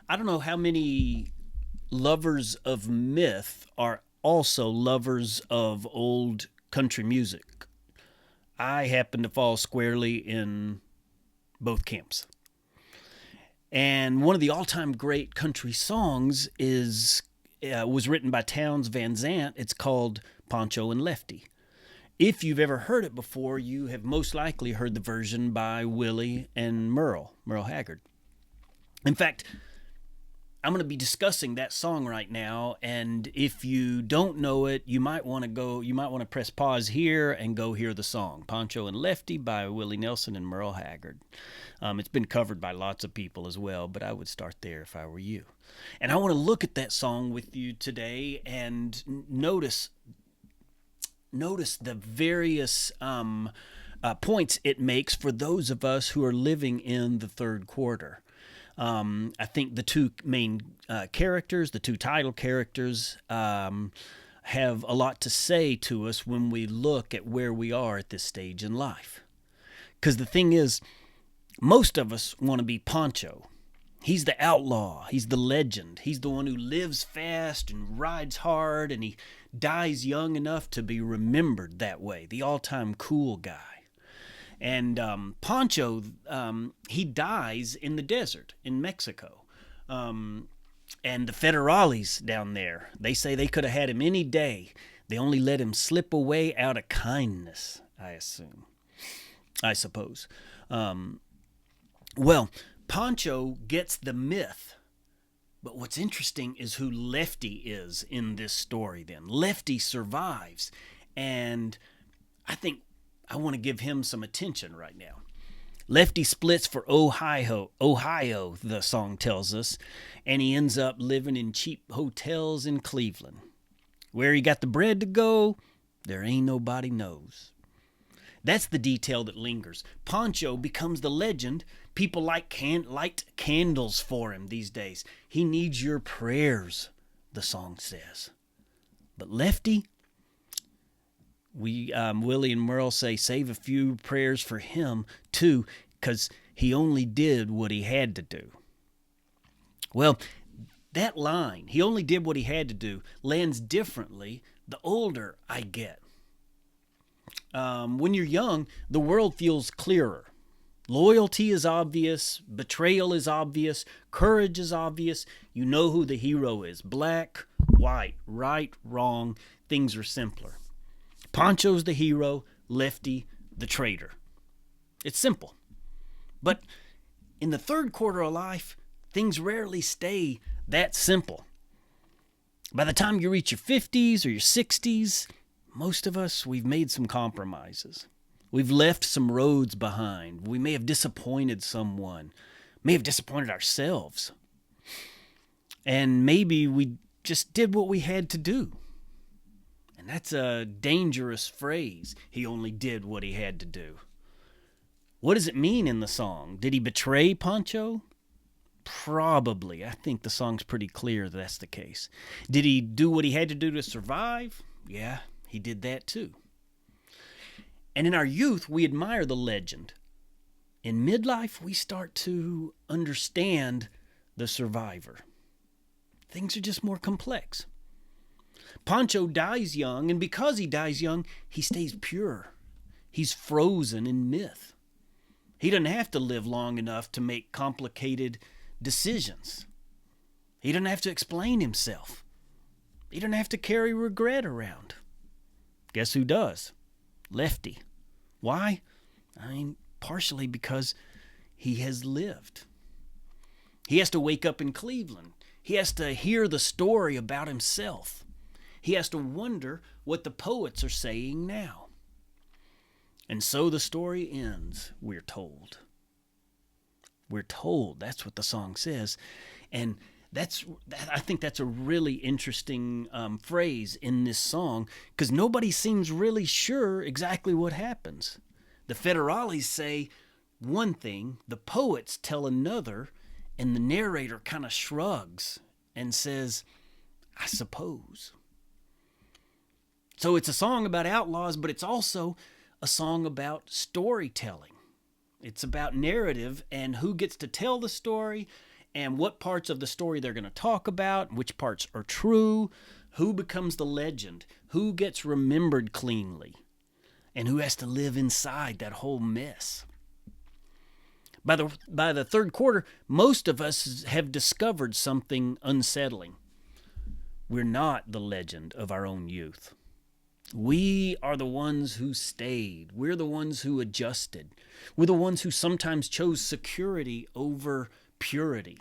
I don't know how many lovers of myth are also lovers of old country music. I happen to fall squarely in both camps. And one of the all-time great country songs is was written by Townes Van Zandt. It's called Pancho and Lefty. If you've ever heard it before, you have most likely heard the version by Willie and Merle Haggard. In fact, I'm going to be discussing that song right now, and if you don't know it, you might want to press pause here and go hear the song, Pancho and Lefty by Willie Nelson and Merle Haggard. It's been covered by lots of people as well, but I would start there if I were you. And I want to look at that song with you today and notice the various points it makes for those of us who are living in the third quarter. I think the two main characters, the two title characters, have a lot to say to us when we look at where we are at this stage in life. Because the thing is, most of us want to be Pancho. He's the outlaw. He's the legend. He's the one who lives fast and rides hard, and he dies young enough to be remembered that way, the all-time cool guy. And Pancho, he dies in the desert in Mexico. And the federales down there, they say they could have had him any day. They only let him slip away out of kindness, I suppose. Well, Pancho gets the myth. But what's interesting is who Lefty is in this story then. Lefty survives. And I think I want to give him some attention right now. Lefty splits for Ohio, the song tells us, and he ends up living in cheap hotels in Cleveland. Where he got the bread to go, there ain't nobody knows. That's the detail that lingers. Pancho becomes the legend. People light candles for him these days. He needs your prayers, the song says. But Lefty, Willie and Merle say, save a few prayers for him, too, because he only did what he had to do. Well, that line, he only did what he had to do, lands differently the older I get. When you're young, the world feels clearer. Loyalty is obvious, betrayal is obvious, courage is obvious. You know who the hero is. Black, white, right, wrong. Things are simpler. Pancho's the hero, Lefty the traitor. It's simple. But in the third quarter of life, things rarely stay that simple. By the time you reach your 50s or your 60s, most of us, we've made some compromises. We've left some roads behind. We may have disappointed someone, may have disappointed ourselves. And maybe we just did what we had to do. And that's a dangerous phrase. He only did what he had to do. What does it mean in the song? Did he betray Pancho? Probably. I think the song's pretty clear that that's the case. Did he do what he had to do to survive? Yeah, he did that too. And in our youth, we admire the legend. In midlife, we start to understand the survivor. Things are just more complex. Pancho dies young, and because he dies young, he stays pure. He's frozen in myth. He doesn't have to live long enough to make complicated decisions. He doesn't have to explain himself. He doesn't have to carry regret around. Guess who does? Lefty. Why? Partially because he has lived. He has to wake up in Cleveland. He has to hear the story about himself. He has to wonder what the poets are saying now. And so the story ends, we're told. We're told. That's what the song says. And I think that's a really interesting phrase in this song, because nobody seems really sure exactly what happens. The federales say one thing, the poets tell another, and the narrator kind of shrugs and says, I suppose. So it's a song about outlaws, but it's also a song about storytelling. It's about narrative and who gets to tell the story and what parts of the story they're going to talk about, which parts are true, who becomes the legend, who gets remembered cleanly, and who has to live inside that whole mess. By the third quarter, most of us have discovered something unsettling. We're not the legend of our own youth. We are the ones who stayed. We're the ones who adjusted. We're the ones who sometimes chose security over purity.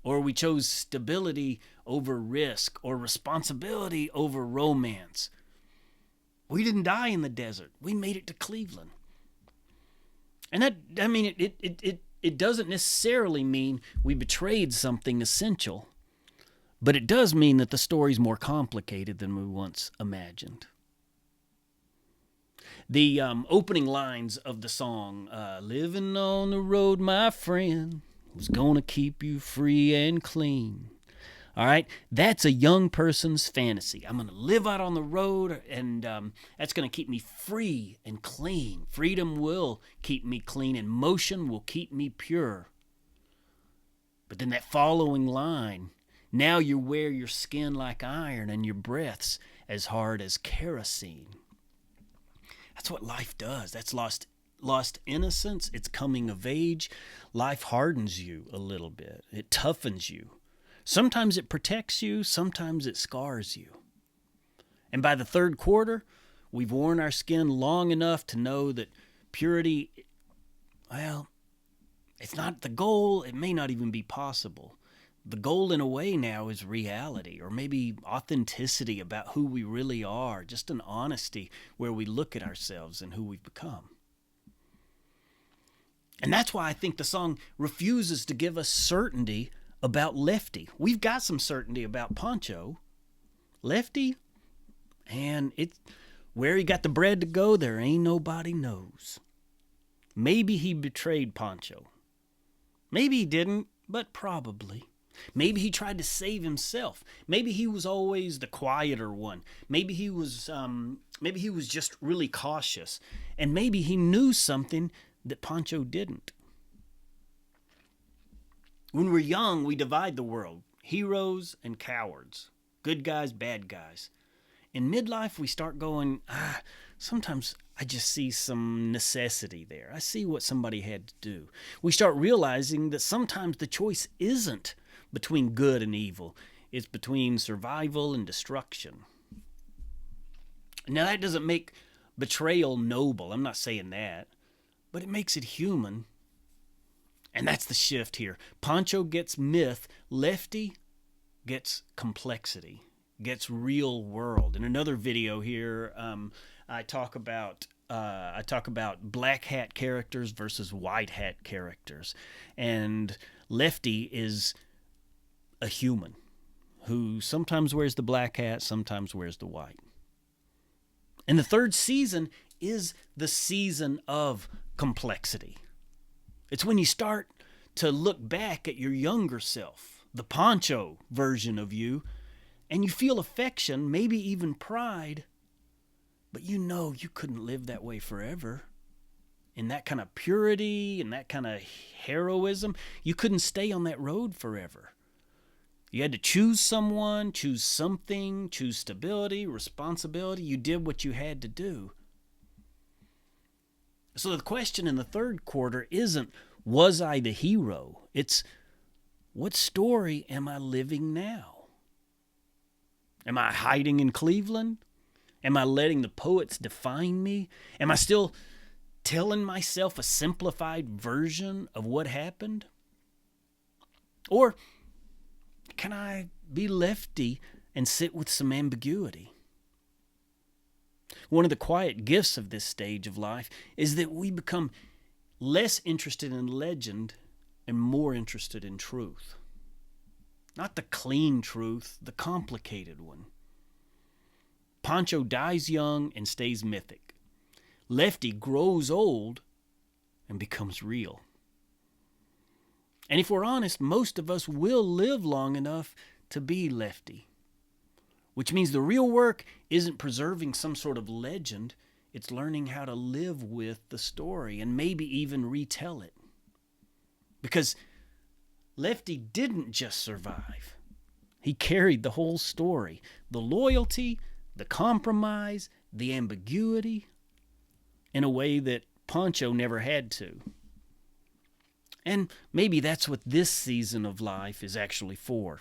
Or we chose stability over risk, or responsibility over romance. We didn't die in the desert. We made it to Cleveland. And it doesn't necessarily mean we betrayed something essential, but it does mean that the story's more complicated than we once imagined. The opening lines of the song, living on the road, my friend, was gonna keep you free and clean. All right, that's a young person's fantasy. I'm going to live out on the road, and that's going to keep me free and clean. Freedom will keep me clean, and motion will keep me pure. But then that following line, now you wear your skin like iron and your breaths as hard as kerosene. That's what life does. That's lost innocence. It's coming of age. Life hardens you a little bit. It toughens you. Sometimes it protects you, sometimes it scars you. And by the third quarter, we've worn our skin long enough to know that purity, well, it's not the goal. It may not even be possible. The goal in a way now is reality, or maybe authenticity about who we really are, just an honesty where we look at ourselves and who we've become. And that's why I think the song refuses to give us certainty about Lefty. We've got some certainty about Pancho. Lefty, and it's where he got the bread to go, there ain't nobody knows. Maybe he betrayed Pancho. Maybe he didn't, but probably. Maybe he tried to save himself. Maybe he was always the quieter one. Maybe he was just really cautious. And maybe he knew something that Pancho didn't. When we're young, we divide the world. Heroes and cowards. Good guys, bad guys. In midlife, we start going, sometimes I just see some necessity there. I see what somebody had to do. We start realizing that sometimes the choice isn't between good and evil. It's between survival and destruction. Now, that doesn't make betrayal noble. I'm not saying that. But it makes it human. And that's the shift here. Pancho gets myth. Lefty gets complexity, gets real world. In another video here, I talk about black hat characters versus white hat characters. And Lefty is a human who sometimes wears the black hat, sometimes wears the white. And the third season is the season of complexity. It's when you start to look back at your younger self, the Pancho version of you, and you feel affection, maybe even pride, but you know you couldn't live that way forever. In that kind of purity and that kind of heroism, you couldn't stay on that road forever. You had to choose someone, choose something, choose stability, responsibility. You did what you had to do. So the question in the third quarter isn't, was I the hero? It's, what story am I living now? Am I hiding in Cleveland? Am I letting the poets define me? Am I still telling myself a simplified version of what happened? Or can I be Lefty and sit with some ambiguity? One of the quiet gifts of this stage of life is that we become less interested in legend and more interested in truth. Not the clean truth, the complicated one. Pancho dies young and stays mythic. Lefty grows old and becomes real. And if we're honest, most of us will live long enough to be Lefty. Which means the real work isn't preserving some sort of legend. It's learning how to live with the story and maybe even retell it. Because Lefty didn't just survive. He carried the whole story. The loyalty, the compromise, the ambiguity, in a way that Pancho never had to. And maybe that's what this season of life is actually for.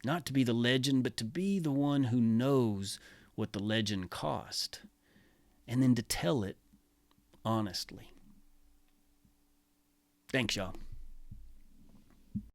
Not to be the legend, but to be the one who knows what the legend cost, and then to tell it honestly. Thanks, y'all.